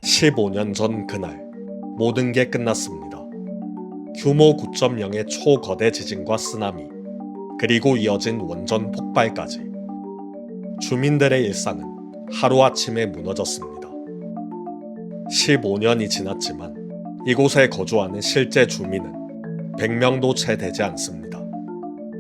(15년) 전 그날 모든 게 끝났습니다. 규모 9.0의 초거대 지진과 쓰나미, 그리고 이어진 원전 폭발까지 주민들의 일상은 하루아침에 무너졌습니다. 15년이 지났지만 이곳에 거주하는 실제 주민은 100명도 채 되지 않습니다.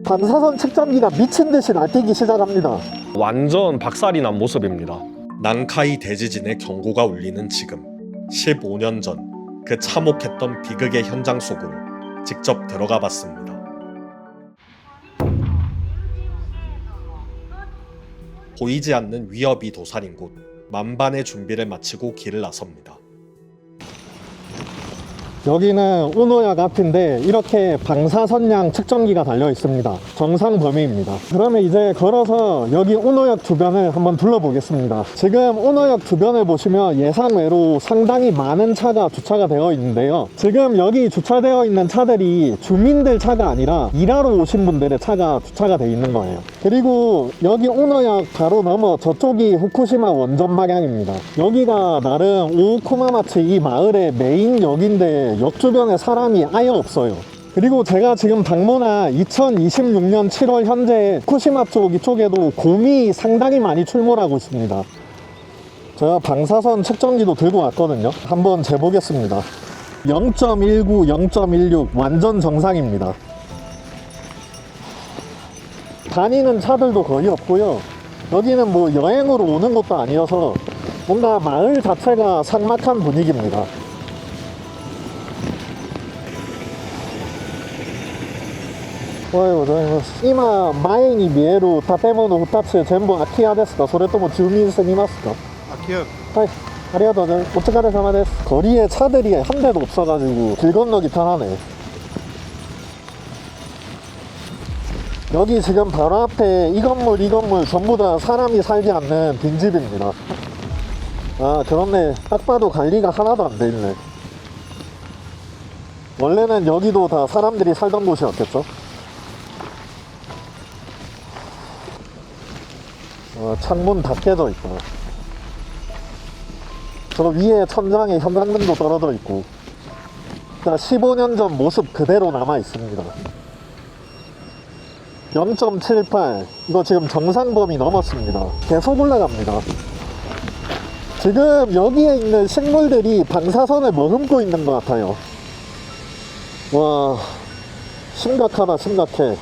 방사선 측정기가 미친듯이 날뛰기 시작합니다. 완전 박살이 난 모습입니다. 난카이 대지진의 경고가 울리는 지금, 15년 전 그 참혹했던 비극의 현장 속으로 직접 들어가 봤습니다. 보이지 않는 위협이 도사린 곳, 만반의 준비를 마치고 길을 나섭니다. 여기는 오노약 앞인데 이렇게 방사선량 측정기가 달려 있습니다. 정상 범위입니다. 그러면 이제 걸어서 여기 오노약 주변을 한번 둘러보겠습니다. 지금 오노약 주변을 보시면 예상외로 상당히 많은 차가 주차가 되어 있는데요. 지금 여기 주차되어 있는 차들이 주민들 차가 아니라 일하러 오신 분들의 차가 주차가 되어 있는 거예요. 그리고 여기 오노약 바로 넘어 저쪽이 후쿠시마 원전 방향입니다. 여기가 나름 오오쿠마마치 이 마을의 메인 역인데 역 주변에 사람이 아예 없어요. 그리고 제가 지금 방문한 2026년 7월 현재 후쿠시마 쪽 이쪽에도 곰이 상당히 많이 출몰하고 있습니다. 제가 방사선 측정기도 들고 왔거든요. 한번 재보겠습니다. 0.19, 0.16 완전 정상입니다. 다니는 차들도 거의 없고요. 여기는 뭐 여행으로 오는 것도 아니어서 뭔가 마을 자체가 삭막한 분위기입니다.今前に見える建物2つ全部空き家ですか、それとも住民住みますか？空き家。はい、ありがとうございます。お疲れ様です。 거리에 차들이 한 대도 없어가지고 길 건너기 편하네. 여기 지금 바로 앞에 이 건물 전부 다 사람이 살지 않는 빈집입니다. 아 그렇네. 딱 봐도 관리가 하나도 안 돼 있네. 원래는 여기도 다 사람들이 살던 곳이었겠죠? 창문 다 깨져 있다. 저 위에 천장에 형광등도 떨어져 있고 15년 전 모습 그대로 남아 있습니다. 0.78 이거 지금 정상 범위 넘었습니다. 계속 올라갑니다. 지금 여기에 있는 식물들이 방사선을 머금고 있는 것 같아요. 와 심각하다 심각해.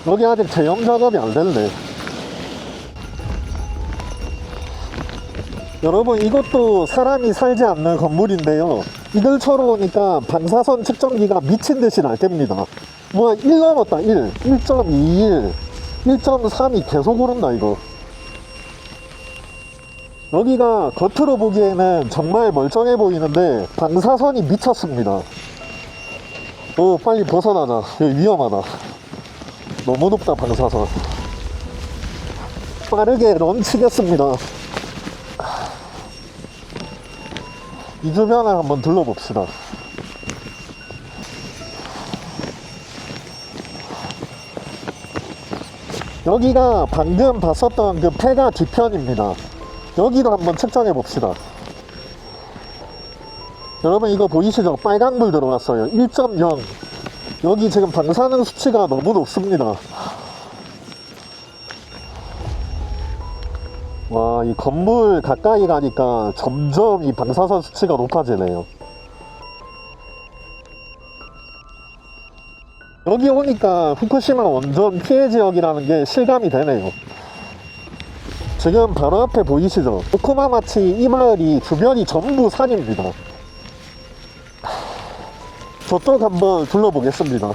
여기 아직 제형 작업이 안 됐네. 여러분 이것도 사람이 살지 않는 건물인데요. 이걸 쳐놓으니까 방사선 측정기가 미친듯이 날댑니다. 뭐야 1 넘었다 1, 1.21, 1.3이 계속 오른다 이거. 여기가 겉으로 보기에는 정말 멀쩡해 보이는데 방사선이 미쳤습니다. 빨리 벗어나자. 여기 위험하다. 너무 높다 방사선. 빠르게 런치겠습니다. 이 주변을 한번 둘러봅시다. 여기가 방금 봤었던 그 폐가 뒤편입니다. 여기도 한번 측정해 봅시다. 여러분 이거 보이시죠? 빨간불 들어왔어요. 1.0. 여기 지금 방사능 수치가 너무 높습니다. 와, 이 건물 가까이 가니까 점점 이 방사선 수치가 높아지네요. 여기 오니까 후쿠시마 원전 피해 지역이라는 게 실감이 되네요. 지금 바로 앞에 보이시죠? 오쿠마마치 이 마을이 주변이 전부 산입니다. 저쪽 한번 둘러보겠습니다.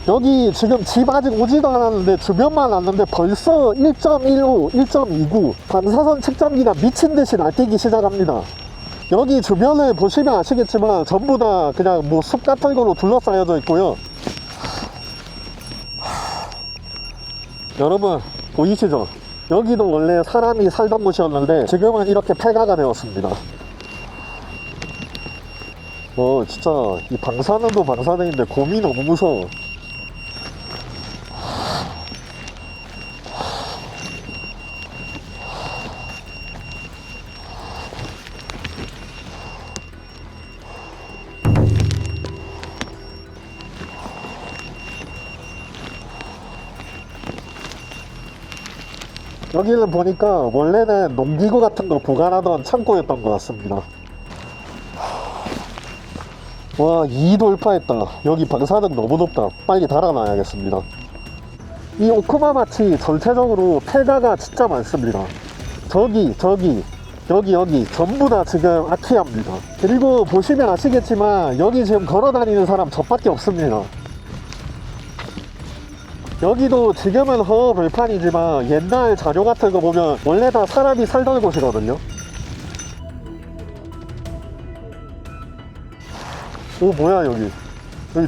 여기 지금 집 아직 오지도 않았는데 주변만 왔는데 벌써 1.15, 1.29 방사선 측정기가 미친듯이 날뛰기 시작합니다. 여기 주변을 보시면 아시겠지만 전부 다 그냥 뭐 숲 같은 거로 둘러싸여져 있고요. 여러분 보이시죠? 여기도 원래 사람이 살던 곳이었는데 지금은 이렇게 폐가가 되었습니다. 진짜 이 방사능도 방사능인데 곰이 너무 무서워. 여기는 보니까 원래는 농기구 같은 거 보관하던 창고였던 것 같습니다. 와, 2 돌파했다. 여기 방사능 너무 높다. 빨리 달아놔야겠습니다. 이 오쿠마마치 전체적으로 폐가가 진짜 많습니다. 여기 전부 다 지금 아키야입니다. 그리고 보시면 아시겠지만 여기 지금 걸어다니는 사람 저밖에 없습니다. 여기도 지금은 허허벌판이지만 옛날 자료 같은 거 보면 원래 다 사람이 살던 곳이거든요. 오, 뭐야 여기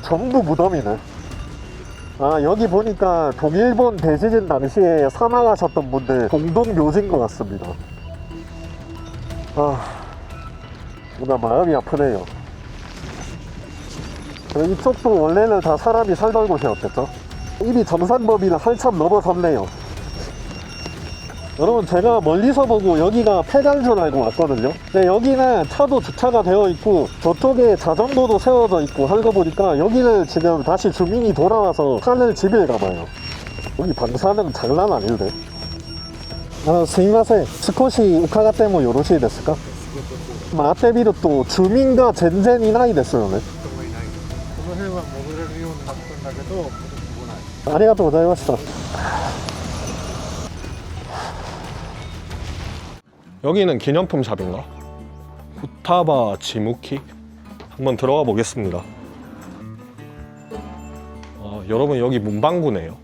전부 무덤이네. 아, 여기 보니까 동일본 대지진 당시에 사망하셨던 분들 공동 묘지인 것 같습니다. 아, 뭔가 마음이 아프네요. 이쪽도 원래는 다 사람이 살던 곳이었겠죠? 이미 정산 범위를 한참 넘어섰네요. 여러분, 제가 멀리서 보고 여기가 폐가인 줄 알고 왔거든요. 근데 여기는 차도 주차가 되어 있고 저쪽에 자전거도 세워져 있고 하는 거 보니까 여기는 지금 다시 주민이 돌아와서 사는 집일까 봐요. 여기 방사능 장난 아닌데. 아, 스미마셍. 스코시 우카가 때문에 요로시 됐을까? 아테비루 또 주민가 젠젠이 나이 됐어요ね。この辺は戻れるようになったんだけど、戻ってこない。ありがとうございました。 여기는 기념품 샵인가? 후타바 지무키? 한번 들어가 보겠습니다. 여러분, 여기 문방구네요.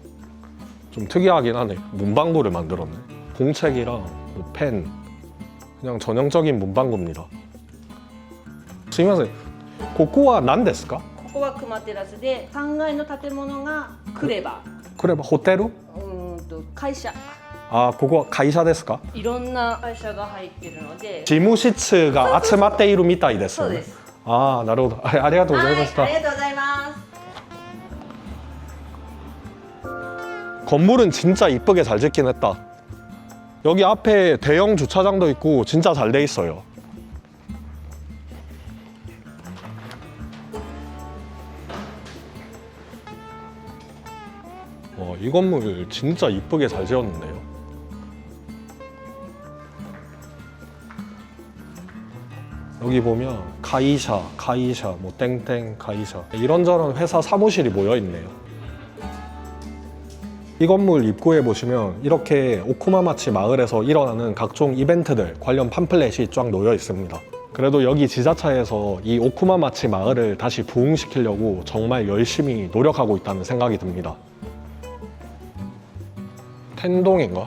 좀 특이하긴 하네. 문방구를 만들었네. 공책이랑 뭐 펜, 그냥 전형적인 문방구입니다. 스미마셍. ここは何ですか?ここは熊テラスで3階の建物がクレバ 그래, 호텔? 会社 아, ここは会社ですか?いろんな会社が入ってるので 事務室が集まっているみたいですよね。そうです。ああ、なるほど。ありがとうございました。はい、ありがとうございます 건물은 진짜 이쁘게 잘 짓긴 했다. 여기 앞에 대형 주차장도 있고 진짜 잘 돼 있어요. 이 건물 진짜 이쁘게 잘 지었는데요. 여기 보면 가이샤, 뭐 땡땡 가이샤 이런저런 회사 사무실이 모여 있네요. 이 건물 입구에 보시면 이렇게 오쿠마마치 마을에서 일어나는 각종 이벤트들 관련 팜플렛이 쫙 놓여 있습니다. 그래도 여기 지자차에서 이 오쿠마마치 마을을 다시 부흥시키려고 정말 열심히 노력하고 있다는 생각이 듭니다. 텐동인가?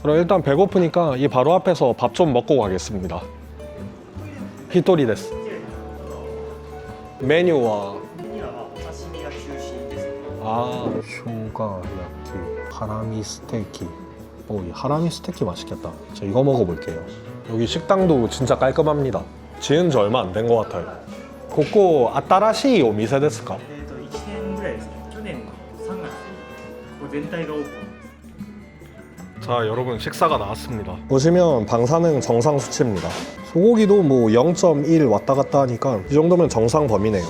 그럼 일단 배고프니까 이 바로 앞에서 밥 좀 먹고 가겠습니다. 히토리 데스. 메뉴와 쇼가야키, 하라미 스테이키. 이 하라미 스테이키 맛있겠다. 자, 이거 먹어볼게요. 여기 식당도 진짜 깔끔합니다. 지은 지 얼마 안 된 것 같아요. ここ新しいお店ですか?1年ぐらいですね。去年の3月にここ全体がオープン。 자, 여러분 식사가 나왔습니다. 보시면 방사능 정상 수치입니다. 소고기도 뭐 0.1 왔다 갔다 하니까 이 정도면 정상 범위네요.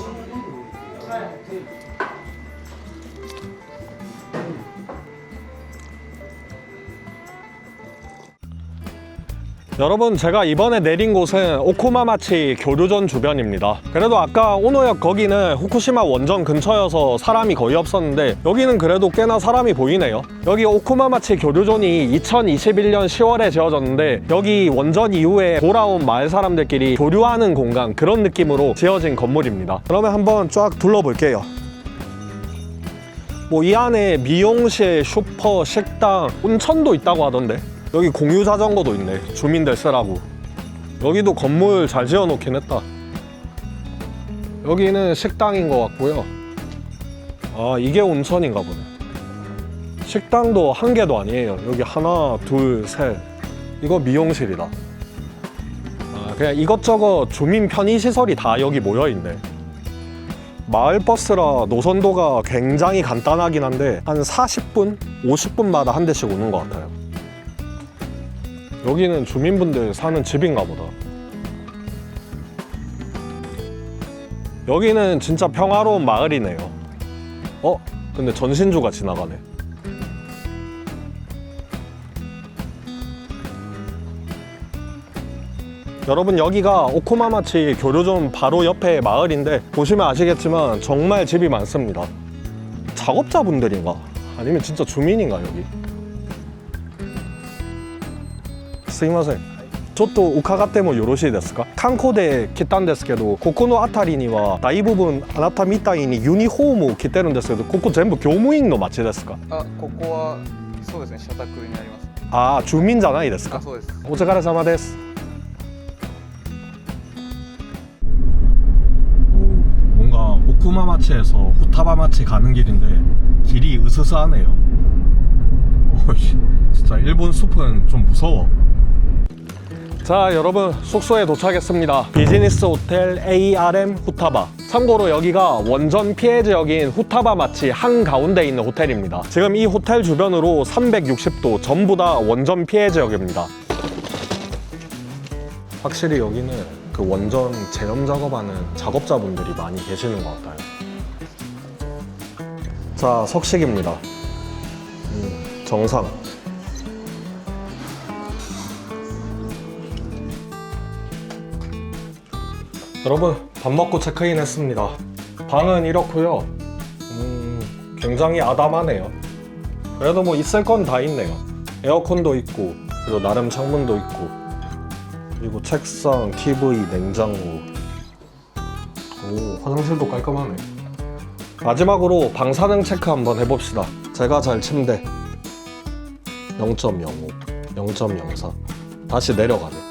여러분, 제가 이번에 내린 곳은 오쿠마마치 교류전 주변입니다. 그래도 아까 오노역 거기는 후쿠시마 원전 근처여서 사람이 거의 없었는데 여기는 그래도 꽤나 사람이 보이네요. 여기 오쿠마마치 교류전이 2021년 10월에 지어졌는데 여기 원전 이후에 돌아온 마을 사람들끼리 교류하는 공간, 그런 느낌으로 지어진 건물입니다. 그러면 한번 쫙 둘러볼게요. 뭐 이 안에 미용실, 슈퍼, 식당, 온천도 있다고 하던데 여기 공유 자전거도 있네. 주민들 쓰라고. 여기도 건물 잘 지어놓긴 했다. 여기는 식당인 것 같고요. 아, 이게 온천인가 보네. 식당도 한 개도 아니에요. 여기 하나, 둘, 셋. 이거 미용실이다. 아, 그냥 이것저것 주민 편의시설이 다 여기 모여있네. 마을버스라 노선도가 굉장히 간단하긴 한데 한 40분? 50분마다 한 대씩 오는 것 같아요. 여기는 주민분들 사는 집인가 보다. 여기는 진짜 평화로운 마을이네요. 근데 전신주가 지나가네. 여러분 여기가 오코마마치 교류존 바로 옆에 마을인데 보시면 아시겠지만 정말 집이 많습니다. 작업자분들인가? 아니면 진짜 주민인가 여기? 스이마센. ちょっと伺ってもよろしいですか? 観光で来たんですけど、ここの辺りには大部分あなたみたいにユニフォームを着てるんですけど、ここ全部業務員の街ですか? あ、ここはそうですね、社宅になります。 아, 주민じゃないですか? あ、そうです。 お疲れ様です. 뭔가 오쿠마마치에서 후타바마치 가는 길인데 길이 으스스하네요. 오이씨, 진짜 일본 숲은 좀 무서워. 자, 여러분 숙소에 도착했습니다. 비즈니스 호텔 ARM 후타바. 참고로 여기가 원전 피해 지역인 후타바마치 한가운데 있는 호텔입니다. 지금 이 호텔 주변으로 360도 전부 다 원전 피해 지역입니다. 확실히 여기는 그 원전 제염 작업하는 작업자분들이 많이 계시는 것 같아요. 자, 석식입니다. 정상. 여러분 밥 먹고 체크인 했습니다. 방은 이렇고요. 굉장히 아담하네요. 그래도 뭐 있을 건 다 있네요. 에어컨도 있고, 그리고 나름 창문도 있고, 그리고 책상, TV, 냉장고. 오, 화장실도 깔끔하네. 마지막으로 방사능 체크 한번 해봅시다. 제가 잘 침대 0.05, 0.04. 다시 내려가네.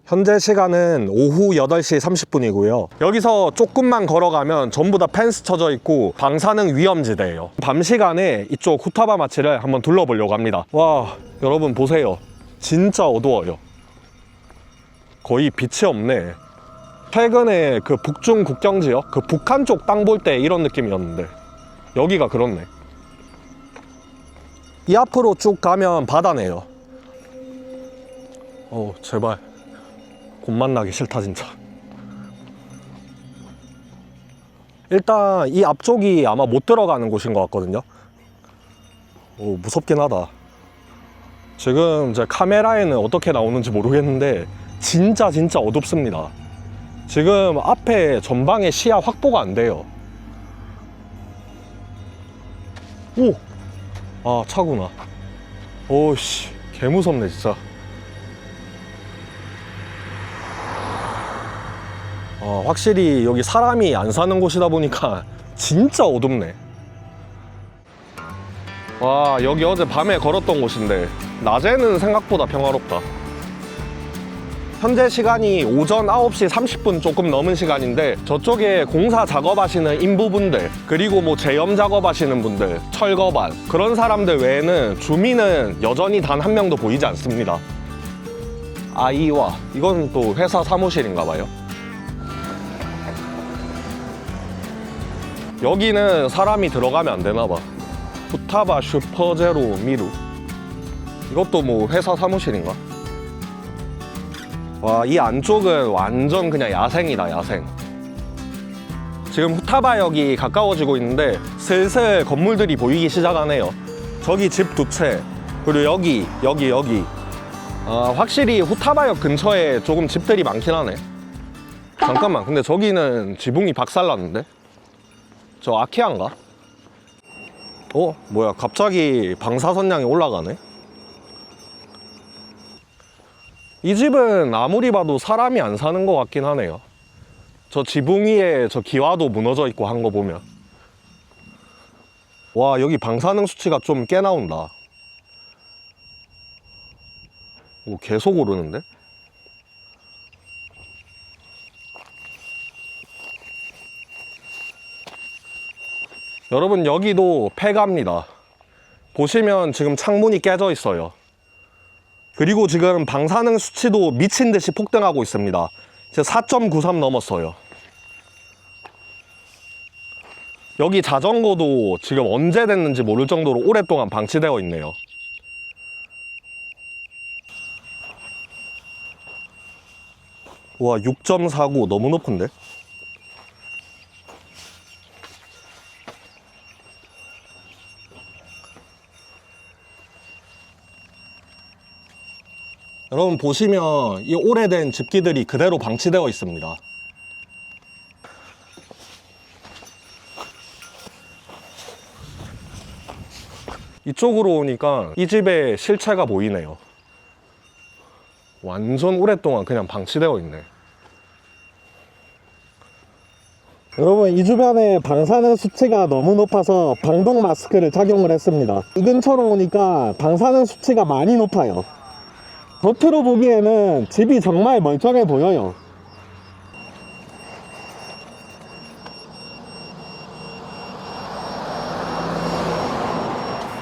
현재 시간은 오후 8시 30분이고요. 여기서 조금만 걸어가면 전부 다 펜스 쳐져 있고 방사능 위험지대예요. 밤 시간에 이쪽 후타바마치를 한번 둘러보려고 합니다. 와, 여러분 보세요. 진짜 어두워요. 거의 빛이 없네. 최근에 그 북중 국경지역, 그 북한 쪽 땅 볼 때 이런 느낌이었는데 여기가 그렇네. 이 앞으로 쭉 가면 바다네요. 제발 곧 만나기 싫다 진짜. 일단 이 앞쪽이 아마 못 들어가는 곳인 것 같거든요. 오, 무섭긴 하다. 지금 제 카메라에는 어떻게 나오는지 모르겠는데 진짜 어둡습니다. 지금 앞에 전방에 시야 확보가 안 돼요. 오! 아, 차구나. 오씨, 개 무섭네 진짜. 확실히 여기 사람이 안 사는 곳이다 보니까 진짜 어둡네. 와, 여기 어제 밤에 걸었던 곳인데 낮에는 생각보다 평화롭다. 현재 시간이 오전 9시 30분 조금 넘은 시간인데 저쪽에 공사 작업하시는 인부분들, 그리고 뭐 제염 작업하시는 분들, 철거반, 그런 사람들 외에는 주민은 여전히 단 한 명도 보이지 않습니다. 아이와, 이건 또 회사 사무실인가 봐요. 여기는 사람이 들어가면 안 되나 봐. 후타바 슈퍼제로 미루. 이것도 뭐 회사 사무실인가? 와, 이 안쪽은 완전 그냥 야생이다, 야생. 지금 후타바역이 가까워지고 있는데 슬슬 건물들이 보이기 시작하네요. 저기 집 두 채, 그리고 여기. 확실히 후타바역 근처에 조금 집들이 많긴 하네. 잠깐만, 근데 저기는 지붕이 박살났는데? 저 아키아인가? 뭐야, 갑자기 방사선량이 올라가네? 이 집은 아무리 봐도 사람이 안 사는 것 같긴 하네요. 저 지붕 위에 저 기와도 무너져 있고 한 거 보면. 와, 여기 방사능 수치가 좀 꽤 나온다. 오, 계속 오르는데? 여러분, 여기도 폐가입니다. 보시면 지금 창문이 깨져 있어요. 그리고 지금 방사능 수치도 미친 듯이 폭등하고 있습니다. 이제 4.93 넘었어요. 여기 자전거도 지금 언제 됐는지 모를 정도로 오랫동안 방치되어 있네요. 와, 6.49 너무 높은데? 여러분 보시면 이 오래된 집기들이 그대로 방치되어 있습니다. 이쪽으로 오니까 이 집의 실체가 보이네요. 완전 오랫동안 그냥 방치되어 있네. 여러분, 이 주변에 방사능 수치가 너무 높아서 방독 마스크를 착용을 했습니다. 이 근처로 오니까 방사능 수치가 많이 높아요. 겉으로 보기에는 집이 정말 멀쩡해 보여요.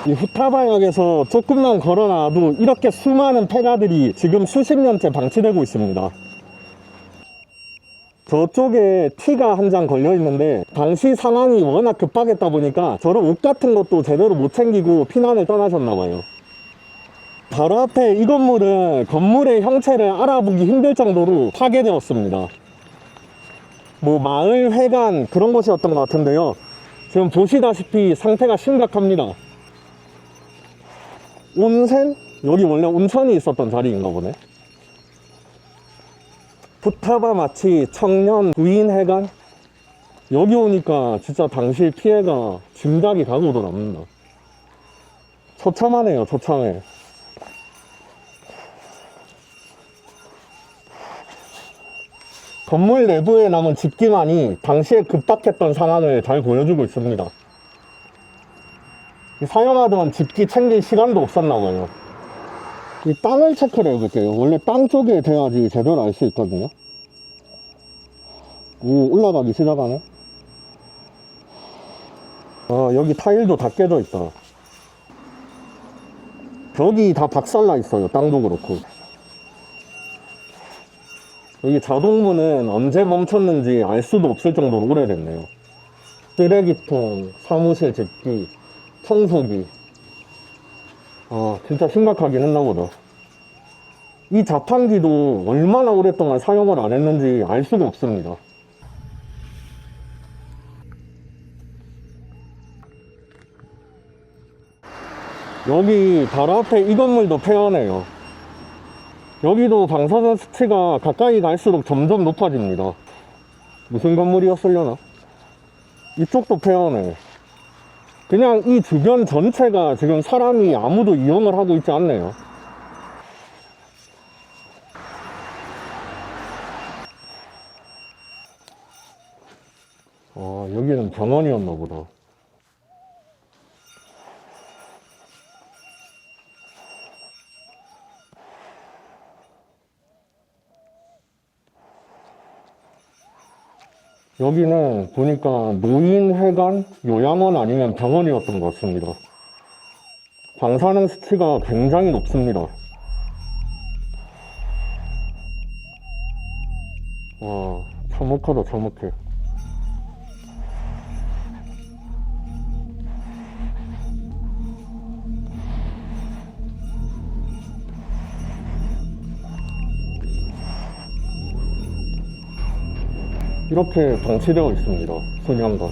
이 후타바역에서 조금만 걸어놔도 이렇게 수많은 폐가들이 지금 수십 년째 방치되고 있습니다. 저쪽에 티가 한 장 걸려 있는데 당시 상황이 워낙 급박했다 보니까 저런 옷 같은 것도 제대로 못 챙기고 피난을 떠나셨나 봐요. 바로 앞에 이 건물은 건물의 형체를 알아보기 힘들 정도로 파괴되었습니다. 뭐 마을 회관 그런 곳이었던 것 같은데요. 지금 보시다시피 상태가 심각합니다. 온센? 여기 원래 온천이 있었던 자리인가 보네. 후타바 마치 청년 구인 해관? 여기 오니까 진짜 당시 피해가 짐작이 가고도 남는다. 처참하네요, 처참해. 건물 내부에 남은 집기만이 당시에 급박했던 상황을 잘 보여주고 있습니다. 사용하던 집기 챙길 시간도 없었나 봐요. 이 땅을 체크를 해볼게요. 원래 땅 쪽에 돼야지 제대로 알 수 있거든요. 오, 올라가기 시작하네. 아, 여기 타일도 다 깨져 있다. 벽이 다 박살나 있어요. 땅도 그렇고. 여기 자동문은 언제 멈췄는지 알 수도 없을 정도로 오래됐네요. 쓰레기통, 사무실 집기, 청소기. 아, 진짜 심각하긴 했나 보다. 이 자판기도 얼마나 오랫동안 사용을 안 했는지 알 수가 없습니다. 여기 바로 앞에 이 건물도 폐허네요. 여기도 방사선 수치가 가까이 갈수록 점점 높아집니다. 무슨 건물이었으려나? 이쪽도 폐허네. 그냥 이 주변 전체가 지금 사람이 아무도 이용을 하고 있지 않네요. 여기는 병원이었나 보다. 여기는 보니까 노인회관, 요양원 아니면 병원이었던 것 같습니다. 방사능 수치가 굉장히 높습니다. 와, 참혹하다, 참혹해. 이렇게 방치되어 있습니다. 소년관.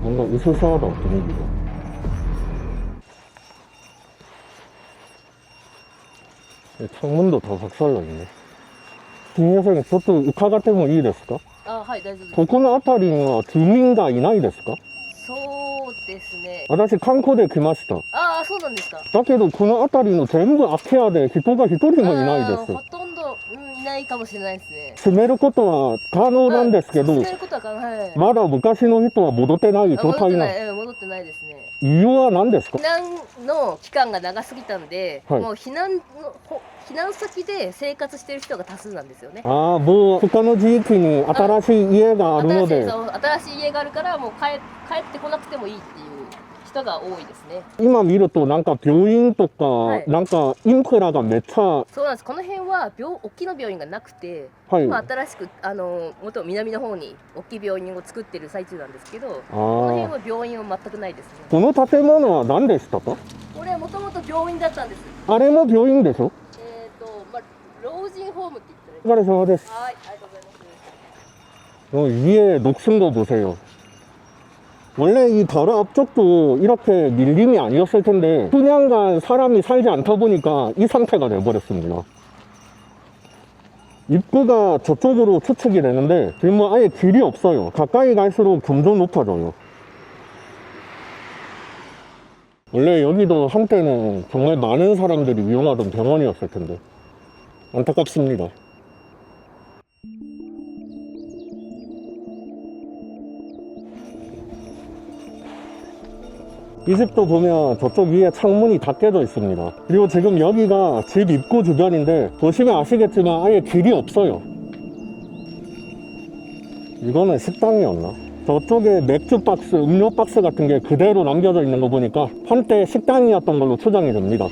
뭔가 으스스하다, 분위기가. 창문도 다 박살나있네. 김여생, 저도 우카가 때문에いいですか?あ、はい、大丈夫です。ここの辺りには住民がいないですか?そうですね。私、観光で来ました。ああ、そうなんですか。だけど、この辺りの全部空き家で人が一人もいないです。ほとんど、いないかもしれないですね。住めることは可能なんですけど進、めることは可能、はい。まだ昔の人は戻ってない状態な。戻ってないですね。理由は何ですか?避難の期間が長すぎたんで、はいもう避難先で生活している人が多数なんですよね。ああ、もう他の地域に新しい家があるので、新しい家があるからもう帰ってこなくてもいいっていう人が多いですね。今見るとなんか病院とか、はいなんかインフラがめっちゃ、そうなんです。この辺は大きな病院がなくて、はい。今新しく元南の方に大きい病院を作ってる最中なんですけど、あこの辺あ、は病院は全くないですね。この建物は何でしたか?これはもともと病院だったんです。あれも病院でしょ?まあ、老人ホームって言ったらいい。お疲れ様です。はい、ありがとうございます。위에 녹슨 거 보세요. 원래 이 바로 앞쪽도 이렇게 밀림이 아니었을 텐데 수년간 사람이 살지 않다 보니까 이 상태가 돼버렸습니다. 입구가 저쪽으로 추측이 되는데 지금 뭐 아예 길이 없어요. 가까이 갈수록 점점 높아져요. 원래 여기도 한때는 정말 많은 사람들이 이용하던 병원이었을 텐데 안타깝습니다. 이 집도 보면 저쪽 위에 창문이 다 깨져 있습니다. 그리고 지금 여기가 집 입구 주변인데 보시면 아시겠지만 아예 길이 없어요. 이거는 식당이었나? 저쪽에 맥주 박스, 음료 박스 같은 게 그대로 남겨져 있는 거 보니까 한때 식당이었던 걸로 추정이 됩니다.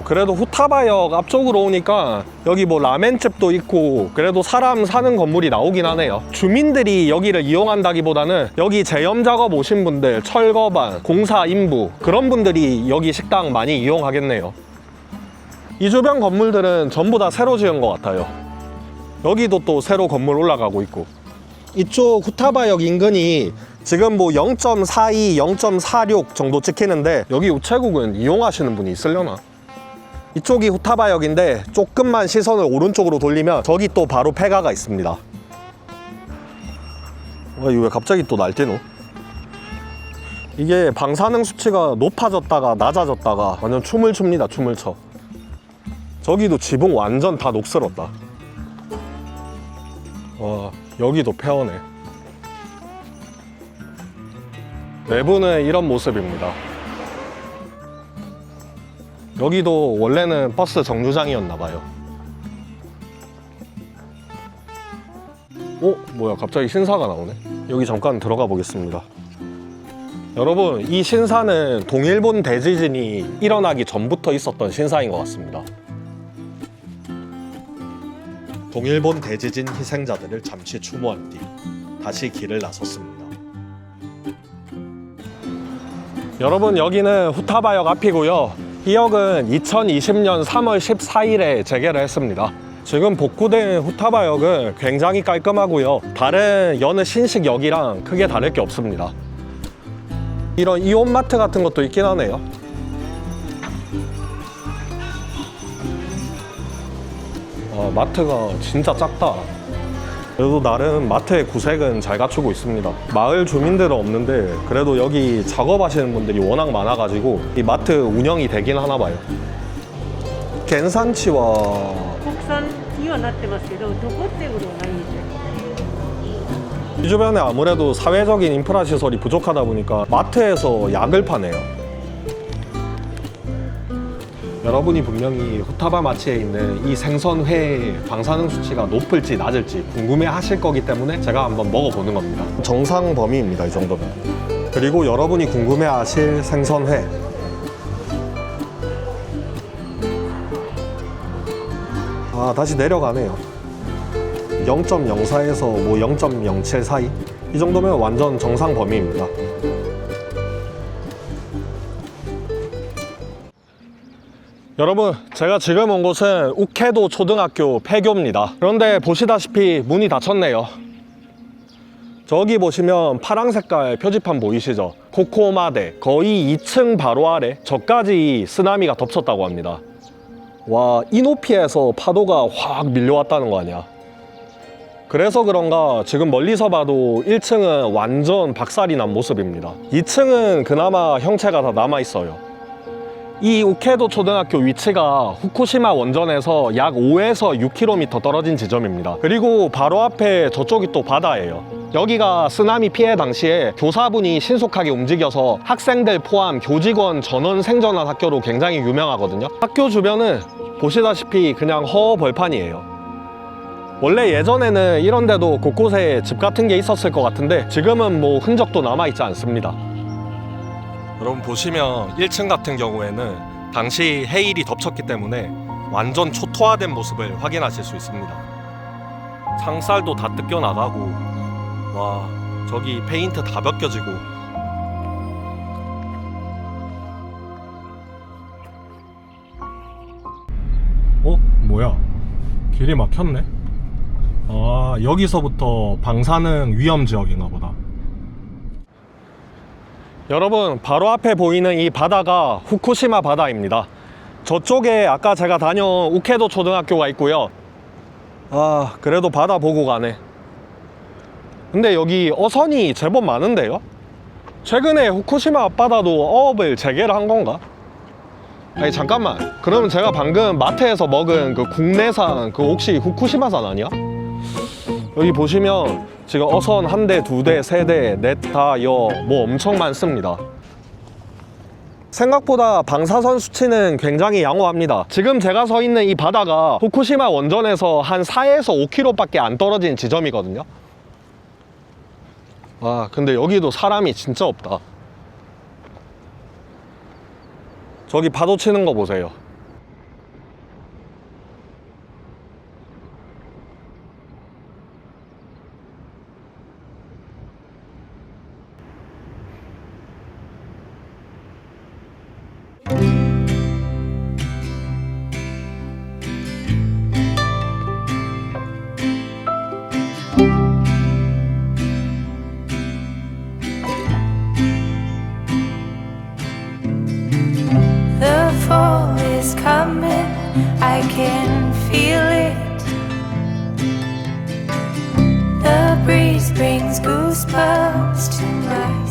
그래도 후타바역 앞쪽으로 오니까 여기 뭐 라멘집도 있고 그래도 사람 사는 건물이 나오긴 하네요. 주민들이 여기를 이용한다기보다는 여기 제염 작업 오신 분들, 철거반, 공사 인부 그런 분들이 여기 식당 많이 이용하겠네요. 이 주변 건물들은 전부 다 새로 지은 것 같아요. 여기도 또 새로 건물 올라가고 있고 이쪽 후타바역 인근이 지금 뭐 0.42, 0.46 정도 찍히는데 여기 우체국은 이용하시는 분이 있으려나? 이쪽이 후타바역인데 조금만 시선을 오른쪽으로 돌리면 저기 또 바로 폐가가 있습니다. 이거 왜 갑자기 또 날뛰노? 이게 방사능 수치가 높아졌다가 낮아졌다가 완전 춤을 춥니다. 춤을 춰. 저기도 지붕 완전 다 녹슬었다. 와, 여기도 폐허네. 내부는 이런 모습입니다. 여기도 원래는 버스 정류장이었나봐요. 뭐야, 갑자기 신사가 나오네. 여기 잠깐 들어가 보겠습니다. 여러분, 이 신사는 동일본 대지진이 일어나기 전부터 있었던 신사인 것 같습니다. 동일본 대지진 희생자들을 잠시 추모한 뒤 다시 길을 나섰습니다. 여러분, 여기는 후타바역 앞이고요. 이 역은 2020년 3월 14일에 재개를 했습니다. 지금 복구된 후타바역은 굉장히 깔끔하고요. 다른 여느 신식역이랑 크게 다를 게 없습니다. 이런 이온마트 같은 것도 있긴 하네요. 마트가 진짜 작다. 그래도 나름 마트의 구색은 잘 갖추고 있습니다. 마을 주민들은 없는데 그래도 여기 작업하시는 분들이 워낙 많아가지고 이 마트 운영이 되긴 하나 봐요. 겐산치와 国産にはなってますけど、どこっていうことはないんですよ。 이 주변에 아무래도 사회적인 인프라 시설이 부족하다 보니까 마트에서 약을 파네요. 여러분이 분명히 후타바 마치에 있는 이 생선회의 방사능 수치가 높을지 낮을지 궁금해 하실 거기 때문에 제가 한번 먹어보는 겁니다. 정상 범위입니다, 이 정도면. 그리고 여러분이 궁금해 하실 생선회. 다시 내려가네요. 0.04에서 뭐 0.07 사이? 이 정도면 완전 정상 범위입니다. 여러분, 제가 지금 온 곳은 우케도 초등학교 폐교입니다. 그런데 보시다시피 문이 닫혔네요. 저기 보시면 파랑 색깔 표지판 보이시죠? 코코마대, 거의 2층 바로 아래 저까지 쓰나미가 덮쳤다고 합니다. 와, 이 높이에서 파도가 확 밀려왔다는 거 아니야. 그래서 그런가 지금 멀리서 봐도 1층은 완전 박살이 난 모습입니다. 2층은 그나마 형체가 다 남아있어요. 이 우케도 초등학교 위치가 후쿠시마 원전에서 약 5에서 6km 떨어진 지점입니다. 그리고 바로 앞에 저쪽이 또 바다예요. 여기가 쓰나미 피해 당시에 교사분이 신속하게 움직여서 학생들 포함 교직원 전원 생존한 학교로 굉장히 유명하거든요. 학교 주변은 보시다시피 그냥 허벌판이에요. 원래 예전에는 이런 데도 곳곳에 집 같은 게 있었을 것 같은데 지금은 뭐 흔적도 남아있지 않습니다. 여러분 보시면 1층 같은 경우에는 당시 해일이 덮쳤기 때문에 완전 초토화된 모습을 확인하실 수 있습니다. 창살도 다 뜯겨 나가고, 와, 저기 페인트 다 벗겨지고. 뭐야? 길이 막혔네. 아, 여기서부터 방사능 위험 지역인가 보다. 여러분, 바로 앞에 보이는 이 바다가 후쿠시마 바다입니다. 저쪽에 아까 제가 다녀온 우케도 초등학교가 있고요. 아, 그래도 바다 보고 가네. 근데 여기 어선이 제법 많은데요? 최근에 후쿠시마 앞바다도 어업을 재개를 한 건가? 아니 잠깐만, 그러면 제가 방금 마트에서 먹은 그 국내산 그 혹시 후쿠시마산 아니야? 여기 보시면 지금 어선 한 대, 두 대, 세 대, 넷, 다, 뭐 엄청 많습니다. 생각보다 방사선 수치는 굉장히 양호합니다. 지금 제가 서 있는 이 바다가 후쿠시마 원전에서 한 4에서 5km밖에 안 떨어진 지점이거든요. 와, 근데 여기도 사람이 진짜 없다. 저기 파도 치는 거 보세요. The fall is coming, I can feel it. The breeze brings goosebumps to my